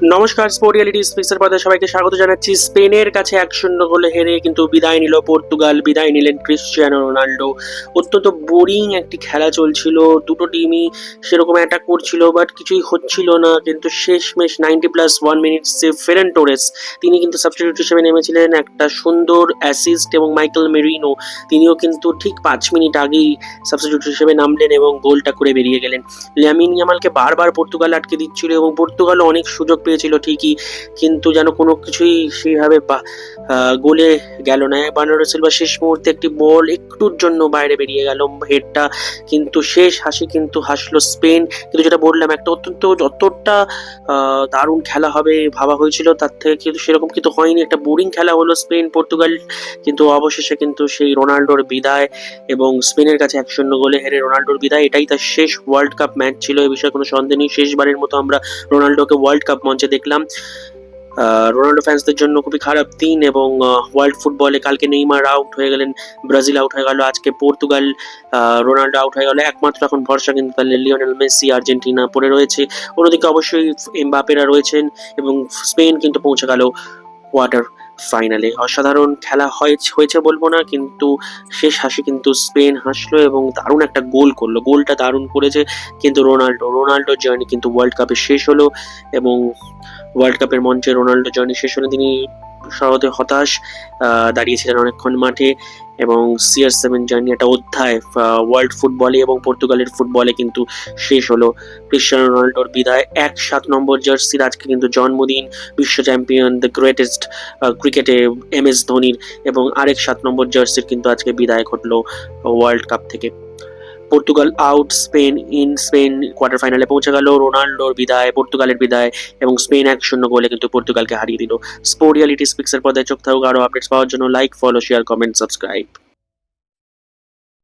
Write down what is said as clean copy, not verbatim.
নমস্কার, sport reality স্পেসের পর্দায় সবাইকে স্বাগত জানাচ্ছি। স্পেনের কাছে 1-0 গোলে হেরে কিন্তু বিদায় নিল পর্তুগাল, বিদায় নিলেন ক্রিশ্চিয়ানো রোনাল্ডো। অত্যন্ত বোরিং একটি খেলা চলছিল, দুটো টিমই সেরকম অ্যাটাক করছিল বাট কিছুই হচ্ছিল না। কিন্তু শেষমেশ 90+1 মিনিটসে ফেরান টোরেস তিনি কিন্তু সাবস্টিটিউট হিসেবে নেমেছিলেন, একটা সুন্দর অ্যাসিস্ট, এবং মাইকেল মেরিনো তিনিও কিন্তু ঠিক 5 মিনিট আগেই সাবস্টিটিউট হিসেবে নামলেন এবং গোলটা করে বেরিয়ে গেলেন। লামিন ইয়ামালকে বারবার পর্তুগাল আটকে দিচ্ছিল এবং পর্তুগালও অনেক সুযোগ পেয়েছিল ঠিকই, কিন্তু যেন কোনো কিছুই সেইভাবে গোলে গেল না। বার্নার্ডো সিলভা শেষ মুহূর্তে একটি বল একটুর জন্য বাইরে বেরিয়ে গেল হেডটা, কিন্তু শেষ হাসি কিন্তু হাসলো স্পেন। কিন্তু যেটা বললাম, একটা অত্যন্ত যতটা দারুণ খেলা হবে ভাবা হয়েছিল তার থেকে কিন্তু সেরকম কিন্তু হয়নি, একটা বোরিং খেলা হলো স্পেন পর্তুগাল। কিন্তু অবশেষে কিন্তু সেই রোনাল্ডোর বিদায় এবং স্পেনের কাছে 1-0 গোলে হেরে রোনাল্ডোর বিদায়, এটাই তার শেষ ওয়ার্ল্ড কাপ ম্যাচ ছিল, এ বিষয়ে কোনো সন্দেহ নেই। শেষবারের মতো আমরা রোনাল্ডোকে ওয়ার্ল্ড কাপ মঞ্চে দেখলাম। রোনাল্ডো ফ্যান্সদের জন্য খুবই খারাপ দিন, এবং ওয়ার্ল্ড ফুটবলে কালকে নেইমার আউট হয়ে গেলেন, ব্রাজিল আউট হয়ে গেল, আজকে পর্তুগাল, রোনাল্ডো আউট হয়ে গেল। একমাত্র এখন ভরসা কিন্তু তাহলে লিওনেল মেসি, আর্জেন্টিনা পড়ে রয়েছে। অন্যদিকে অবশ্যই এমবাপেরা রয়েছেন, এবং স্পেন কিন্তু পৌঁছে গেল কোয়ার্টার ফাইনালে। অসাধারণ খেলা হয়েছে বলবো না, কিন্তু শেষ হাসি কিন্তু স্পেন হাসলো এবং দারুণ একটা গোল করলো, গোলটা দারুণ করেছে কিন্তু রোনাল্ডোর জার্নি কিন্তু ওয়ার্ল্ড কাপে শেষ হলো, এবং ওয়ার্ল্ড কাপের মঞ্চে রোনাল্ডো জার্নি শেষ হলে তিনি সহজে হতাশ, দাঁড়িয়েছিলেন অনেকক্ষণ মাঠে। এবং CR7 জার্নি একটা অধ্যায় ওয়ার্ল্ড ফুটবলে এবং পর্তুগালের ফুটবলে কিন্তু শেষ হলো। ক্রিশ্চিয়ানো রোনাল্ডোর বিদায়, 7 নম্বর জার্সির আজকে কিন্তু জন্মদিন বিশ্ব চ্যাম্পিয়ন দ্য গ্রেটেস্ট ক্রিকেটে MS ধোনির, এবং আরেক 7 নম্বর জার্সির কিন্তু আজকে বিদায় ঘটলো ওয়ার্ল্ড কাপ থেকে। পর্তুগাল আউট, স্পেন কোয়ার্টার ফাইনালে পৌঁছে গেল। রোনাল্ডোর বিদায়, পর্তুগালের বিদায়, এবং স্পেন 1-0 গোলে কিন্তু পর্তুগালকে হারিয়ে দিল। স্পোর্ট রিয়ালিটি স্পিক্সের পর্দায় চোখ থাকুক। আরও আপডেটস পাওয়ার জন্য like, follow, share, comment, subscribe.